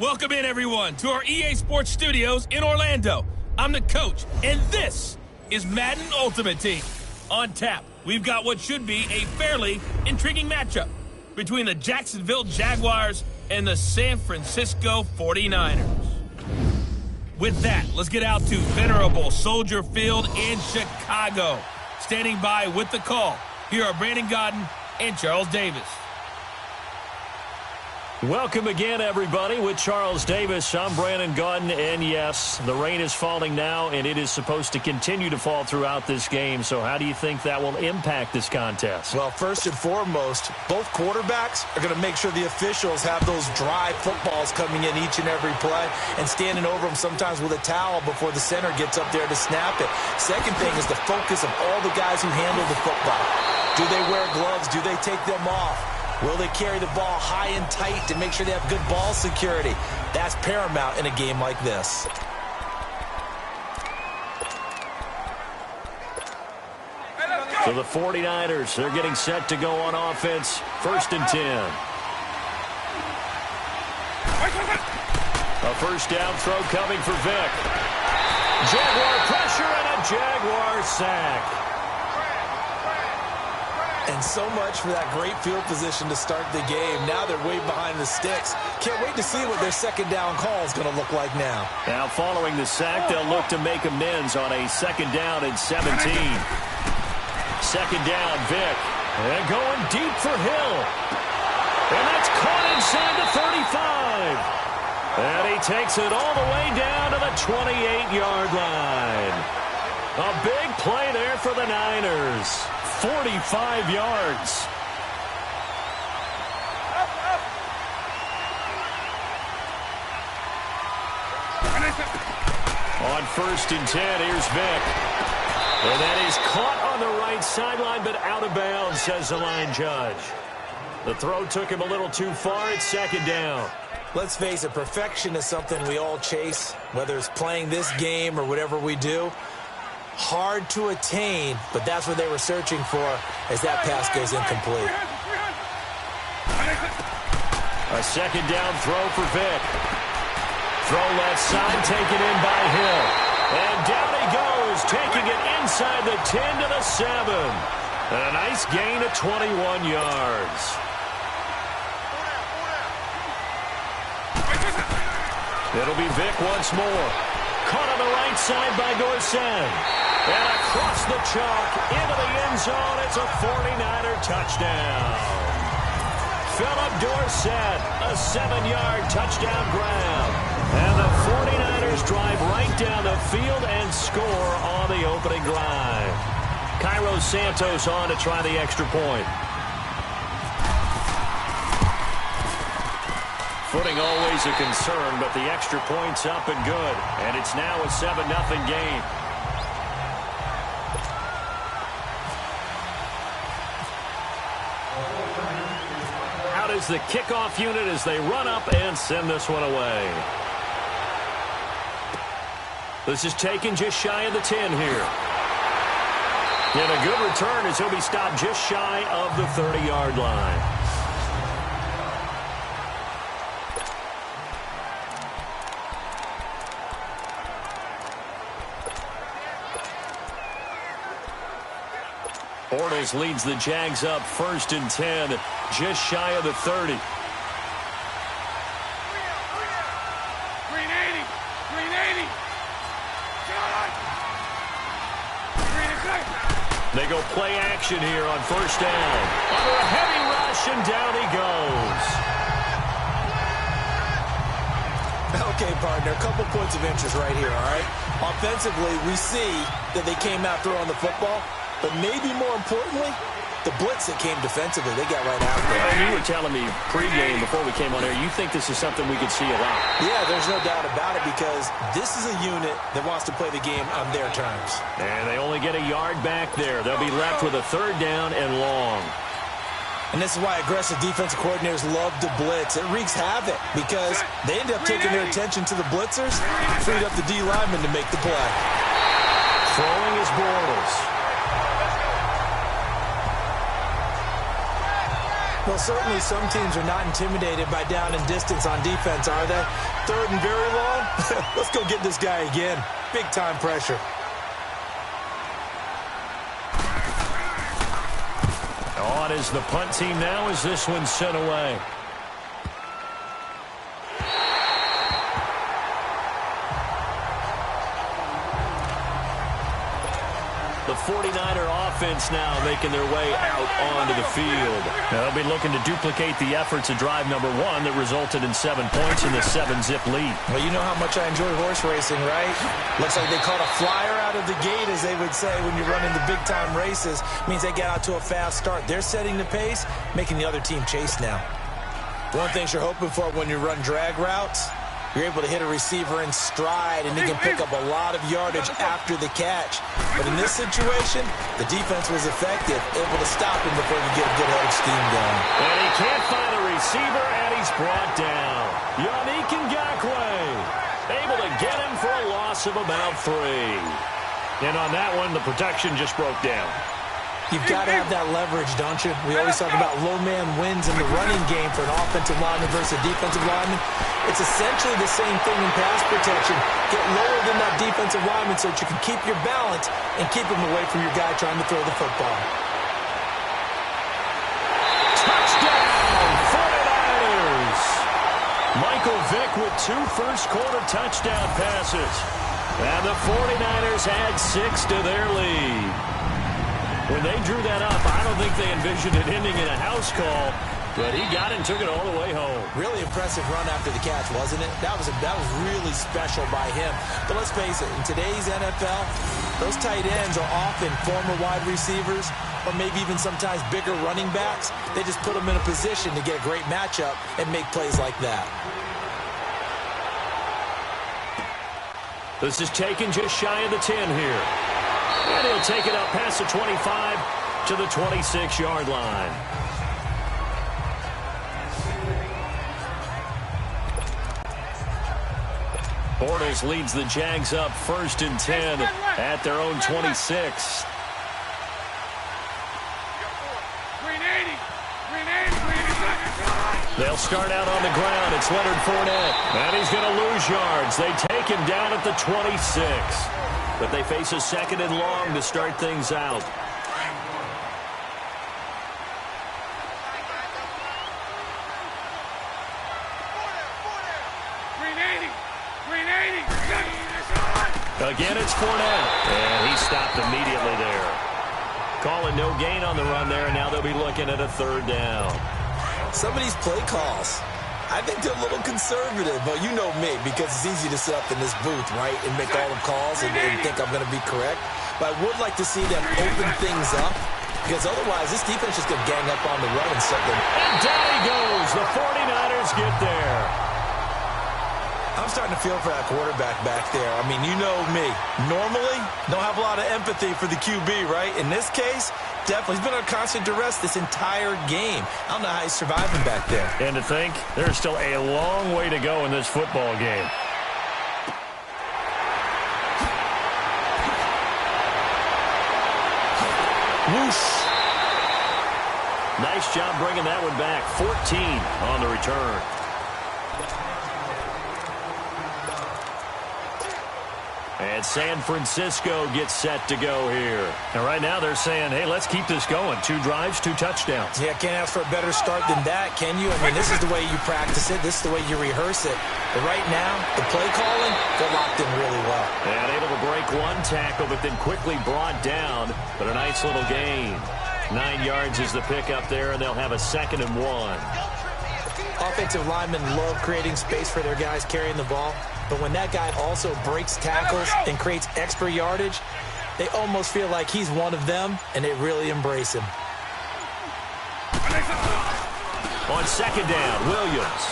Welcome in, everyone, to our EA Sports Studios in Orlando. I'm the coach, and this is Madden Ultimate Team. On tap, we've got what should be a fairly intriguing matchup between the Jacksonville Jaguars and the San Francisco 49ers. With that, let's get out to venerable Soldier Field in Chicago. Standing by with the call, here are Brandon Godden and Charles Davis. Welcome again, everybody. With Charles Davis, I'm Brandon Godden, and yes, the rain is falling now, and it is supposed to continue to fall throughout this game. So how do you think that will impact this contest? Well, first and foremost, both quarterbacks are going to make sure the officials have those dry footballs coming in each and every play and standing over them sometimes with a towel before the center gets up there to snap it. Second thing is the focus of all the guys who handle the football. Do they wear gloves? Do they take them off? Will they carry the ball high and tight to make sure they have good ball security? That's paramount in a game like this. So the 49ers, they're getting set to go on offense. 1st and 10. A first down throw coming for Vic. Jaguar pressure and a Jaguar sack. And so much for that great field position to start the game. Now they're way behind the sticks. Can't wait to see what their second down call is going to look like now. Now following the sack, they'll look to make amends on a 2nd down and 17. 2nd down, Vic. And going deep for Hill. And that's caught inside the 35. And he takes it all the way down to the 28-yard line. A big play there for the Niners. 45 yards. On 1st and 10, here's Vic. And that is caught on the right sideline, but out of bounds, says the line judge. The throw took him a little too far. It's 2nd down. Let's face it, perfection is something we all chase, whether it's playing this game or whatever we do. Hard to attain, but that's what they were searching for as that pass goes incomplete. A 2nd down throw for Vic. Throw left side, taken in by Hill. And down he goes, taking it inside the 10 to the 7. And a nice gain of 21 yards. It'll be Vic once more. Caught on the right side by Dorsett. And across the chalk into the end zone. It's a 49er touchdown. Philip Dorsett, a 7-yard touchdown grab. And the 49ers drive right down the field and score on the opening drive. Cairo Santos on to try the extra point. Footing always a concern, but the extra point's up and good. And it's now a 7-0 game. Out is the kickoff unit as they run up and send this one away. This is taken just shy of the 10 here. And a good return as he'll be stopped just shy of the 30-yard line. Bortles leads the Jags up 1st and 10, just shy of the 30. They go play action here on 1st down. Under a heavy rush, and down he goes. Okay, partner, a couple points of interest right here, all right? Offensively, we see that they came out throwing the football. But maybe more importantly, the blitz that came defensively, they got right after it. And you were telling me pregame before we came on air, you think this is something we could see a lot. Yeah, there's no doubt about it because this is a unit that wants to play the game on their terms. And they only get a yard back there. They'll be left with a 3rd down and long. And this is why aggressive defensive coordinators love to blitz. It wreaks havoc because they end up taking their attention to the blitzers, freed up the D linemen to make the play. Throwing is Bortles. Well, certainly some teams are not intimidated by down and distance on defense, are they? Third and very long? Let's go get this guy again. Big-time pressure. On is the punt team now as this one's sent away. The 49er offense now making their way out onto the field. They'll be looking to duplicate the efforts of drive number 1 that resulted in 7 points in the 7-zip lead. Well, you know how much I enjoy horse racing, right? Looks like they caught a flyer out of the gate, as they would say, when you're running the big-time races. Means they get out to a fast start. They're setting the pace, making the other team chase now. One thing you're hoping for when you run drag routes, you're able to hit a receiver in stride, and he can pick up a lot of yardage after the catch. But in this situation, the defense was effective, able to stop him before he get a good head of steam going. And he can't find a receiver, and he's brought down. Yannick Ngakoue able to get him for a loss of about 3. And on that one, the protection just broke down. You've got to have that leverage, don't you? We always talk about low man wins in the running game for an offensive lineman versus a defensive lineman. It's essentially the same thing in pass protection. Get lower than that defensive lineman so that you can keep your balance and keep him away from your guy trying to throw the football. Touchdown, 49ers! Michael Vick with 2 first-quarter touchdown passes. And the 49ers add 6 to their lead. When they drew that up, I don't think they envisioned it ending in a house call, but he got it and took it all the way home. Really impressive run after the catch, wasn't it? That was really special by him. But let's face it, in today's NFL, those tight ends are often former wide receivers or maybe even sometimes bigger running backs. They just put them in a position to get a great matchup and make plays like that. This is taken just shy of the 10 here. And he'll take it up past the 25 to the 26-yard line. Bortles leads the Jags up 1st and 10 at their own 26. They'll start out on the ground. It's Leonard Fournette. And he's going to lose yards. They take him down at the 26. But they face a 2nd and long to start things out. Again, it's Fournette. And he stopped immediately there. Calling no gain on the run there, and now they'll be looking at a 3rd down. Some of these play calls, I think they're a little conservative, but you know me, because it's easy to sit up in this booth, right, and make all the calls and think I'm going to be correct. But I would like to see them open things up, because otherwise this defense is going to gang up on the run and set them. And down he goes. The 49ers get there. I'm starting to feel for that quarterback back there. I mean, you know me. Normally, don't have a lot of empathy for the QB, right? In this case, definitely. He's been under constant duress this entire game. I don't know how he's surviving back there. And to think, there's still a long way to go in this football game. Whoosh. Nice job bringing that one back. 14 on the return. And San Francisco gets set to go here. And right now they're saying, hey, let's keep this going. 2 drives, 2 touchdowns. Yeah, can't ask for a better start than that, can you? I mean, this is the way you practice it. This is the way you rehearse it. But right now, the play calling, they're locked in really well. And able to break 1 tackle, but then quickly brought down. But a nice little gain. 9 yards is the pickup there, and they'll have a 2nd and 1. Offensive linemen love creating space for their guys carrying the ball. But when that guy also breaks tackles and creates extra yardage, they almost feel like he's one of them, and they really embrace him. On 2nd down, Williams.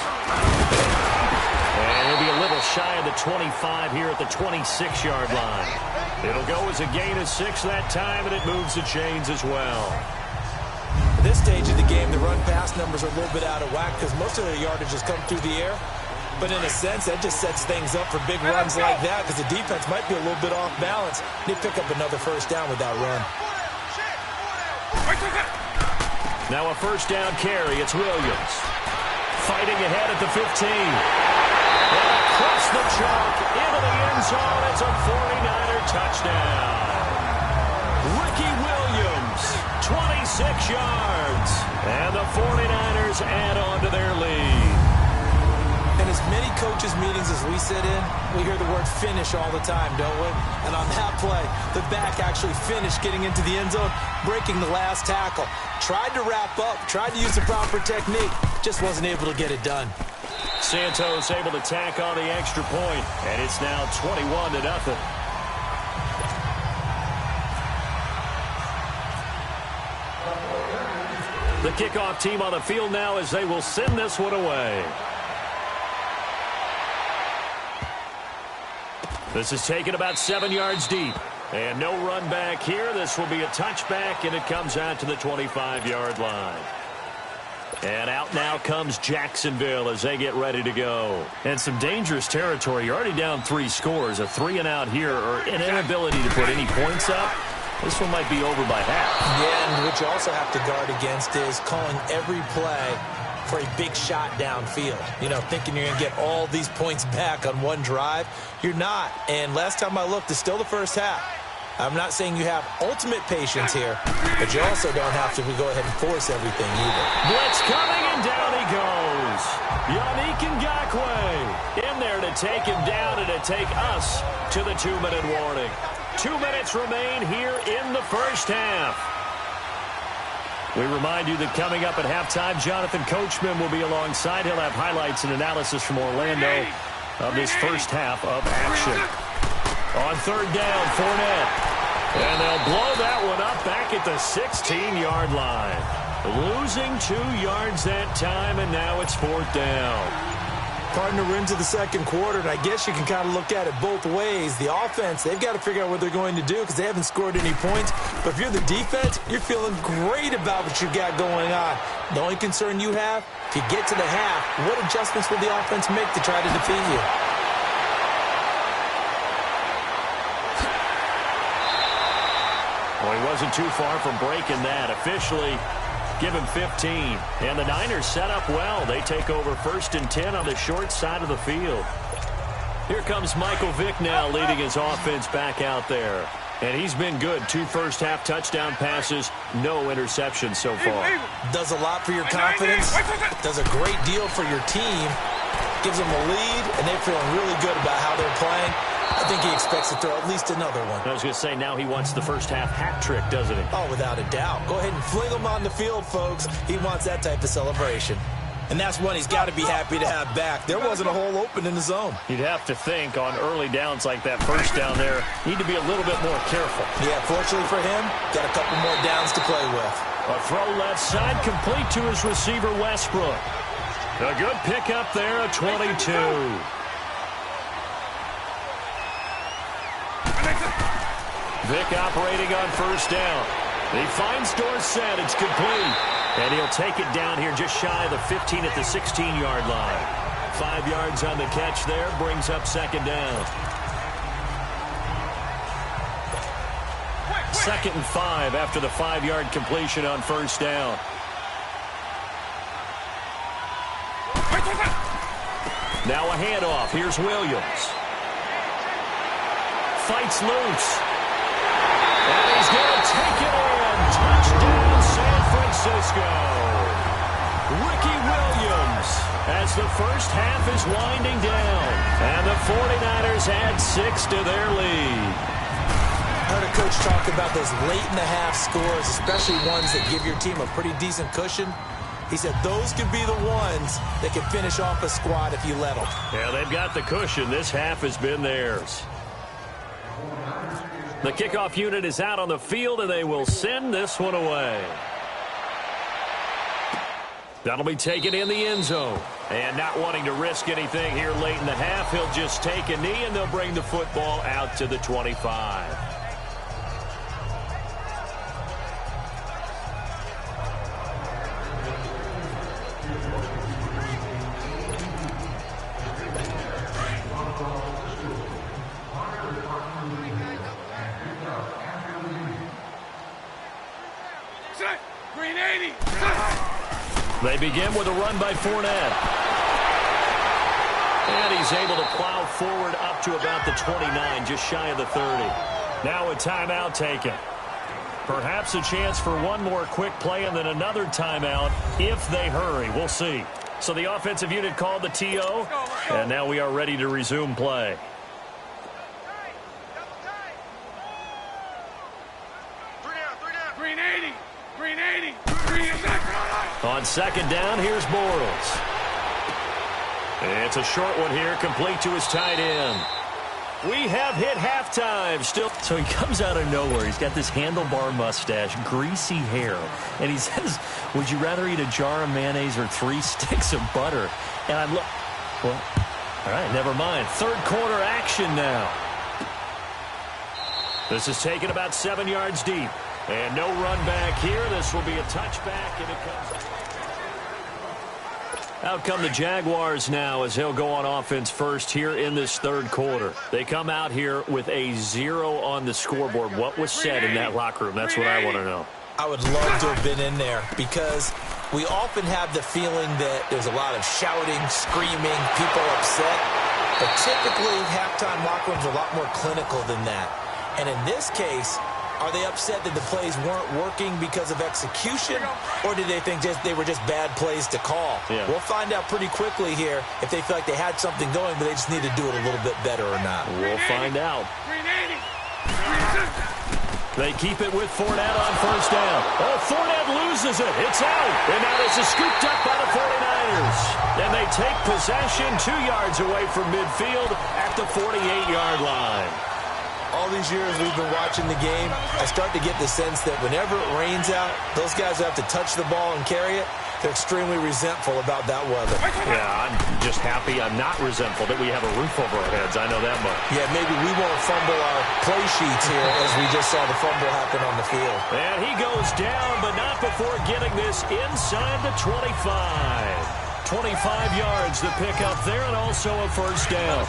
And he'll be a little shy of the 25 here at the 26-yard line. It'll go as a gain of 6 that time, and it moves the chains as well. At this stage of the game, the run-pass numbers are a little bit out of whack because most of their yardage has come through the air. But in a sense, that just sets things up for big runs like that because the defense might be a little bit off balance. They pick up another 1st down with that run. Now a first down carry. It's Williams. Fighting ahead at the 15. And across the chalk into the end zone. It's a 49er touchdown. Ricky Williams, 26 yards. And the 49ers add on to their lead. In as many coaches' meetings as we sit in, we hear the word finish all the time, don't we? And on that play, the back actually finished getting into the end zone, breaking the last tackle. Tried to wrap up, tried to use the proper technique, just wasn't able to get it done. Santos able to tack on the extra point, and it's now 21-0. The kickoff team on the field now as they will send this one away. This is taken about 7 yards deep. And no run back here. This will be a touchback, and it comes out to the 25-yard line. And out now comes Jacksonville as they get ready to go. And some dangerous territory. You're already down 3 scores. A 3-and-out here, or an inability to put any points up. This one might be over by half. Yeah, and what you also have to guard against is calling every play for a big shot downfield. You know, thinking you're going to get all these points back on one drive. You're not. And last time I looked, it's still the first half. I'm not saying you have ultimate patience here, but you also don't have to go ahead and force everything either. Blitz coming, and down he goes. Yannick Ngakoue in there to take him down and to take us to the 2-minute warning. 2 minutes remain here in the first half. We remind you that coming up at halftime, Jonathan Coachman will be alongside. He'll have highlights and analysis from Orlando of this first half of action. On third down, Fournette. And they'll blow that one up back at the 16-yard line. Losing 2 yards that time, and now it's fourth down. Partner, we're into the second quarter, and I guess you can kind of look at it both ways. The offense, they've got to figure out what they're going to do because they haven't scored any points. But if you're the defense, you're feeling great about what you got going on. The only concern you have, if you get to the half, what adjustments will the offense make to try to defeat you? Well, he wasn't too far from breaking that. Officially, give him 15. And the Niners set up well. They take over 1st and 10 on the short side of the field. Here comes Michael Vick now leading his offense back out there. And he's been good. 2 first-half touchdown passes, no interceptions so far. Does a lot for your confidence. Does a great deal for your team. Gives them a lead, and they're feeling really good about how they're playing. I think he expects to throw at least another one. I was going to say, now he wants the first-half hat trick, doesn't he? Oh, without a doubt. Go ahead and fling him on the field, folks. He wants that type of celebration. And that's one he's got to be happy to have back. There wasn't a hole open in the zone. You'd have to think on early downs like that first down there, need to be a little bit more careful. Yeah, fortunately for him, got a couple more downs to play with. A throw left side complete to his receiver, Westbrook. A good pickup there at 22. Vick operating on first down. He finds Dorsett. It's complete. And he'll take it down here just shy of the 15 at the 16-yard line. 5 yards on the catch there. Brings up second down. 2nd and 5 after the 5-yard completion on first down. Now a handoff. Here's Williams. Fights loose. And he's going to take it in. Touchdown, San Francisco. Ricky Williams as the first half is winding down. And the 49ers add 6 to their lead. I heard a coach talk about those late-in-the-half scores, especially ones that give your team a pretty decent cushion. He said those could be the ones that can finish off a squad if you let them. Yeah, they've got the cushion. This half has been theirs. The kickoff unit is out on the field, and they will send this one away. That'll be taken in the end zone. And not wanting to risk anything here late in the half, he'll just take a knee, and they'll bring the football out to the 25. Green 80. begin with a run by Fournette. And he's able to plow forward up to about the 29, just shy of the 30. Now a timeout taken. Perhaps a chance for one more quick play and then another timeout if they hurry. We'll see. So the offensive unit called the TO, and now we are ready to resume play. On second down, here's Bortles. It's a short one here, complete to his tight end. We have hit halftime still. So he comes out of nowhere. He's got this handlebar mustache, greasy hair. And he says, would you rather eat a jar of mayonnaise or 3 sticks of butter? And I look, well, all right, never mind. Third quarter action now. This is taken about 7 yards deep. And no run back here. This will be a touchback, and it comes. Out come the Jaguars now as he'll go on offense first here in this third quarter. They come out here with a 0 on the scoreboard. What was said in that locker room? That's what I want to know. I would love to have been in there because we often have the feeling that there's a lot of shouting, screaming, people upset. But typically, halftime locker rooms are a lot more clinical than that. And in this case, are they upset that the plays weren't working because of execution, or did they think they were just bad plays to call? Yeah. We'll find out pretty quickly here if they feel like they had something going, but they just need to do it a little bit better or not. We'll find out. They keep it with Fournette on first down. Oh, Fournette loses it. It's out. And now this is scooped up by the 49ers. And they take possession 2 yards away from midfield at the 48-yard line. All these years we've been watching the game, I start to get the sense that whenever it rains out, those guys who have to touch the ball and carry it, they're extremely resentful about that weather. Yeah, I'm just happy I'm not resentful that we have a roof over our heads. I know that much. Yeah, maybe we won't fumble our play sheets here as we just saw the fumble happen on the field. And he goes down, but not before getting this inside the 25. 25 yards to pick up there, and also a first down.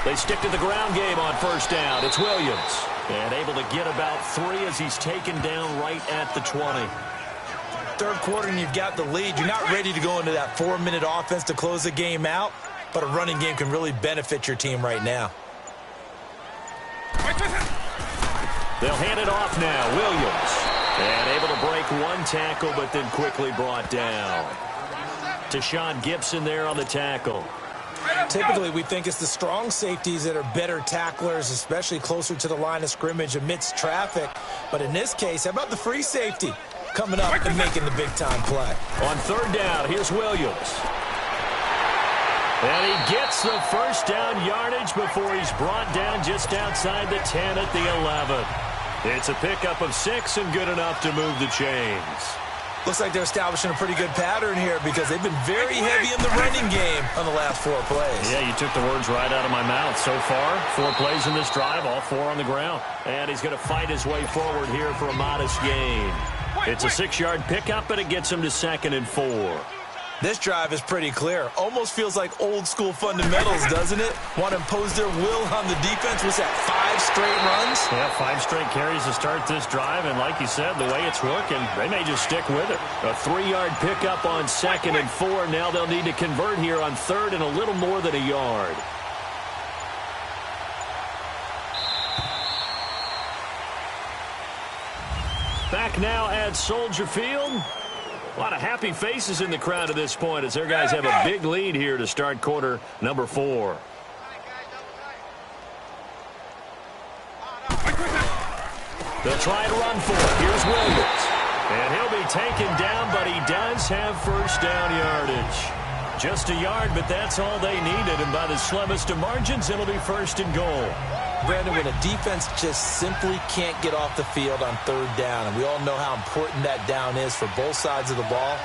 They stick to the ground game on first down. It's Williams. And able to get about 3 as he's taken down right at the 20. Third quarter and you've got the lead. You're not ready to go into that 4-minute offense to close the game out, but a running game can really benefit your team right now. They'll hand it off now. Williams. And able to break 1 tackle, but then quickly brought down. Tashawn Gibson there on the tackle. Typically, we think it's the strong safeties that are better tacklers, especially closer to the line of scrimmage amidst traffic. But in this case, how about the free safety coming up and making the big-time play? On third down, here's Williams. And he gets the first down yardage before he's brought down just outside the 10 at the 11. It's a pickup of 6 and good enough to move the chains. Looks like they're establishing a pretty good pattern here because they've been very heavy in the running game on the last 4 plays. Yeah, you took the words right out of my mouth. So far, 4 plays in this drive, all 4 on the ground. And he's going to fight his way forward here for a modest gain. It's a 6-yard pickup, but it gets him to 2nd and 4. This drive is pretty clear. Almost feels like old-school fundamentals, doesn't it? Want to impose their will on the defense. Was that 5 straight runs? Yeah, 5 straight carries to start this drive, and like you said, the way it's working, they may just stick with it. A 3-yard pickup on 2nd and 4. Now they'll need to convert here on 3rd and a little more than a yard. Back now at Soldier Field. A lot of happy faces in the crowd at this point as their guys have a big lead here to start quarter number 4. They'll try to run for it. Here's Williams. And he'll be taken down, but he does have first down yardage. Just a yard, but that's all they needed. And by the slimmest of margins, it'll be 1st and goal. Brandon, when a defense just simply can't get off the field on 3rd down, and we all know how important that down is for both sides of the ball,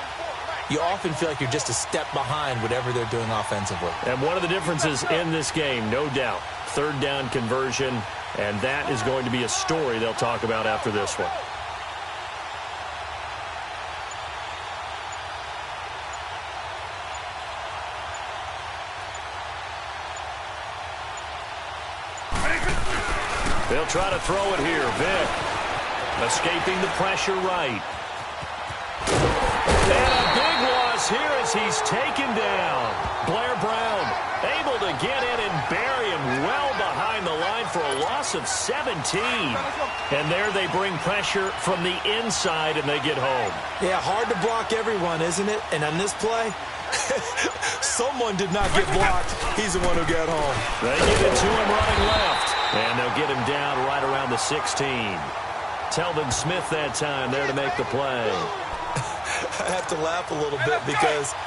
you often feel like you're just a step behind whatever they're doing offensively. And one of the differences in this game, no doubt, 3rd down conversion, and that is going to be a story they'll talk about after this one. They'll try to throw it here. Vic escaping the pressure right. And a big loss here as he's taken down. Blair Brown able to get in and bury him well behind the line for a loss of 17. And there they bring pressure from the inside and they get home. Yeah, hard to block everyone, isn't it? And on this play, someone did not get blocked. He's the one who got home. They give it to him running left. And they'll get him down right around the 16. Telvin Smith that time there to make the play. I have to laugh a little bit because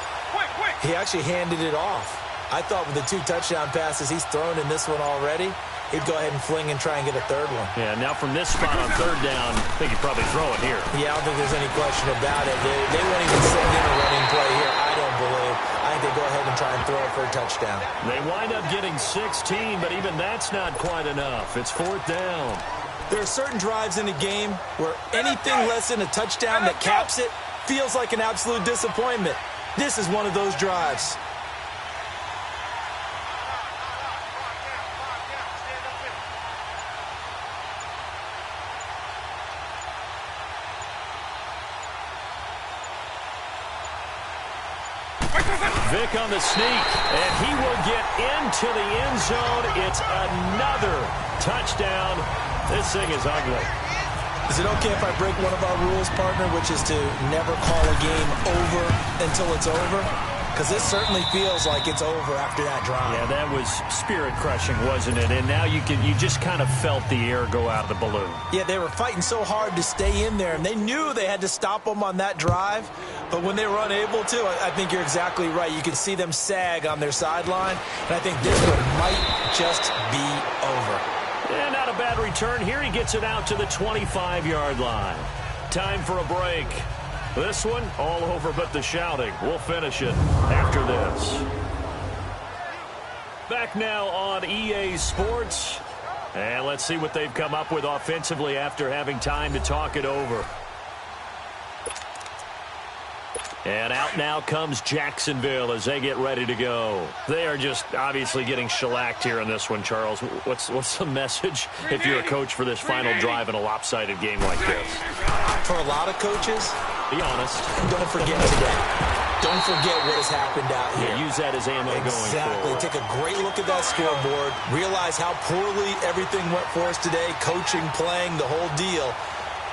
he actually handed it off. I thought with the 2 touchdown passes he's thrown in this one already, he'd go ahead and fling and try and get a third one. Yeah, now from this spot on third down, I think he'd probably throw it here. Yeah, I don't think there's any question about it. They won't even send in a running play here, I don't believe. I think they go ahead and try and throw it for a touchdown. They wind up getting 16, but even that's not quite enough. It's fourth down. There are certain drives in a game where anything less than a touchdown that caps it feels like an absolute disappointment. This is one of those drives. Vic on the sneak, and he will get into the end zone. It's another touchdown. This thing is ugly. Is it okay if I break one of our rules, partner, which is to never call a game over until it's over? Because this certainly feels like it's over after that drive. Yeah, that was spirit-crushing, wasn't it? And now you just kind of felt the air go out of the balloon. Yeah, they were fighting so hard to stay in there, and they knew they had to stop them on that drive. But when they were unable to, I think you're exactly right. You can see them sag on their sideline, and I think this one might just be over. And not a bad return. Here he gets it out to the 25-yard line. Time for a break. This one, all over but the shouting. We'll finish it after this. Back now on EA Sports. And let's see what they've come up with offensively after having time to talk it over. And out now comes Jacksonville as they get ready to go. They are just obviously getting shellacked here in this one, Charles. What's the message if you're a coach for this final drive in a lopsided game like this? For a lot of coaches, be honest. Don't forget today. Don't forget what has happened out here. Yeah, use that as ammo going forward. Take a great look at that scoreboard. Realize how poorly everything went for us today. Coaching, playing, the whole deal.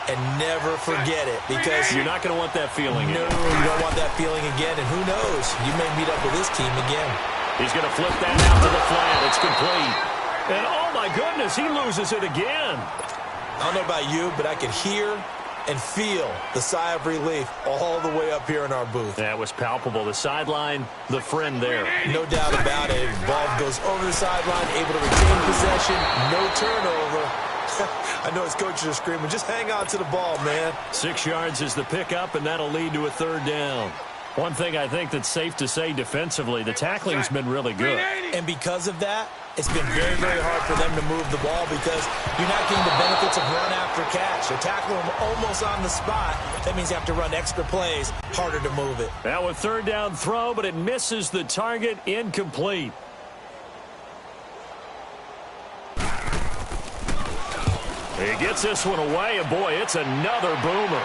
And never forget it, because you're not going to want that feeling again. No, you don't want that feeling again, and who knows? You may meet up with this team again. He's going to flip that out to the flat. It's complete. And oh my goodness, he loses it again. I don't know about you, but I could hear and feel the sigh of relief all the way up here in our booth. That was palpable. The sideline, the friend there. No doubt about it. Ball goes over the sideline, able to retain possession, no turnover. I know his coaches are screaming, just hang on to the ball, man. 6 yards is the pickup, and that'll lead to a third down. One thing I think that's safe to say defensively, the tackling's been really good. And because of that, it's been very, very hard for them to move the ball because you're not getting the benefits of run after catch. They tackle them almost on the spot. That means you have to run extra plays, harder to move it. Now a third down throw, but it misses the target, incomplete. He gets this one away, and boy, it's another boomer.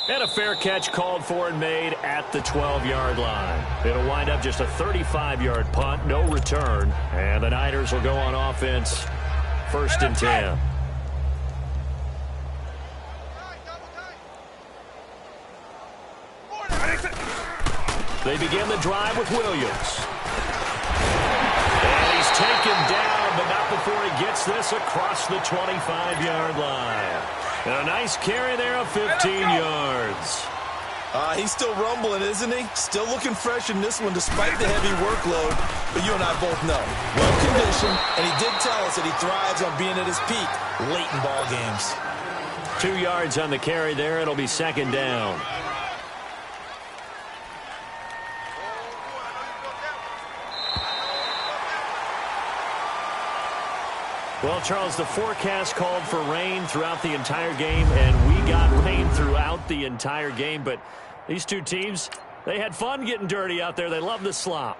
And a fair catch called for and made at the 12-yard line. It'll wind up just a 35-yard punt, no return. And the Niners will go on offense, 1st and 10. They begin the drive with Williams. And he's taken down, but not before he gets this across the 25-yard line. And a nice carry there of 15 yards. He's still rumbling, isn't he? Still looking fresh in this one despite the heavy workload. But you and I both know. Well conditioned, and he did tell us that he thrives on being at his peak late in ball games. 2 yards on the carry there. It'll be 2nd down. Well, Charles, the forecast called for rain throughout the entire game, and we got rain throughout the entire game. But these two teams, they had fun getting dirty out there. They love the slop.